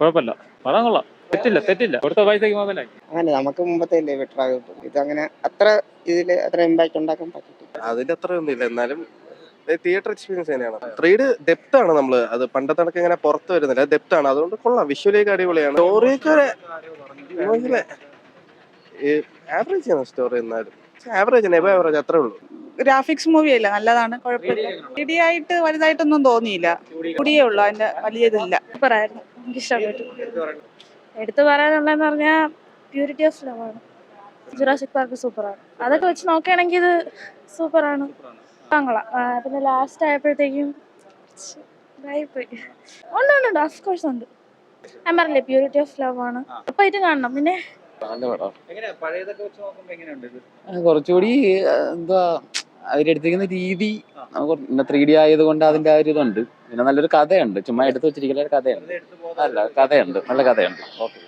കുഴപ്പമില്ല, പടം കൊള്ളാം. തെറ്റില്ല കൊടുത്ത പൈസക്ക് മുതലായി. അങ്ങനെ നമുക്ക് മുമ്പത്തെ ബെറ്റർ ആകും. ഇതങ്ങനെ അത്ര അത്ര ഇമ്പാക്ട് ഉണ്ടാക്കാൻ പറ്റില്ല. അതിന്റെ അത്ര ഒന്നുമില്ല, എന്നാലും തിയേറ്റർ എക്സ്പീരിയൻസ് തന്നെയാണ്. 3D ഡെപ്ത് ആണ്. നമ്മള് അത് പണ്ടത്തെ കണക്ക് ഇങ്ങനെ പുറത്ത് വരുന്നില്ല, ഡെപ്ത് ആണ്. അതുകൊണ്ട് കൊള്ളാം, വിഷ്വലേക്ക് അടിപൊളിയാണ്. സ്റ്റോറിയൊക്കെ ആവറേജ് ആണ് സ്റ്റോറി, എന്നാലും ആവറേജ് അത്രേ ഉള്ളൂ. ഗ്രാഫിക്സ് മൂവി അല്ല, നല്ലതാണ്, കുഴപ്പമില്ല. ഇടിയായിട്ട് വലുതായിട്ടൊന്നും തോന്നിയില്ല, കൂടിയേ ഉള്ളൂ, അതിന്റെ വലിയ ഇതില്ല. സൂപ്പറായിരുന്നു, എനിക്ക് ഇഷ്ടപ്പെട്ടു. എടുത്തു പറയാനുള്ളതെന്ന് പറഞ്ഞാൽ പ്യൂരിറ്റി ഓഫ് ലവ് ആണ്. ജുറാസിക് പാർക്ക് സൂപ്പറാണ്. അതൊക്കെ വെച്ച് നോക്കുകയാണെങ്കിൽ ഇത് സൂപ്പറാണ്. താങ്കളാ പിന്നെ ലാസ്റ്റ് ആയപ്പോഴത്തേക്കും ഇതായിപ്പോയി. ഉണ്ട് ഓഫ് കോഴ്സ് ഉണ്ട്. ഞാൻ പറഞ്ഞില്ലേ പ്യൂരിറ്റി ഓഫ് ലവ് ആണ്. അപ്പൊ ഇത് കാണണം. പിന്നെ കുറച്ചുകൂടി എന്താ അവരെടുത്തിരിക്കുന്ന രീതി, പിന്നെ 3D ആയതുകൊണ്ട് അതിന്റെ ആ ഒരു ഇതുണ്ട്. പിന്നെ നല്ലൊരു കഥയുണ്ട്, ചുമ്മാ എടുത്തു വെച്ചിരിക്കുന്ന കഥയുണ്ട്. അല്ല, കഥയുണ്ട്, നല്ല കഥയുണ്ട്. ഓക്കെ.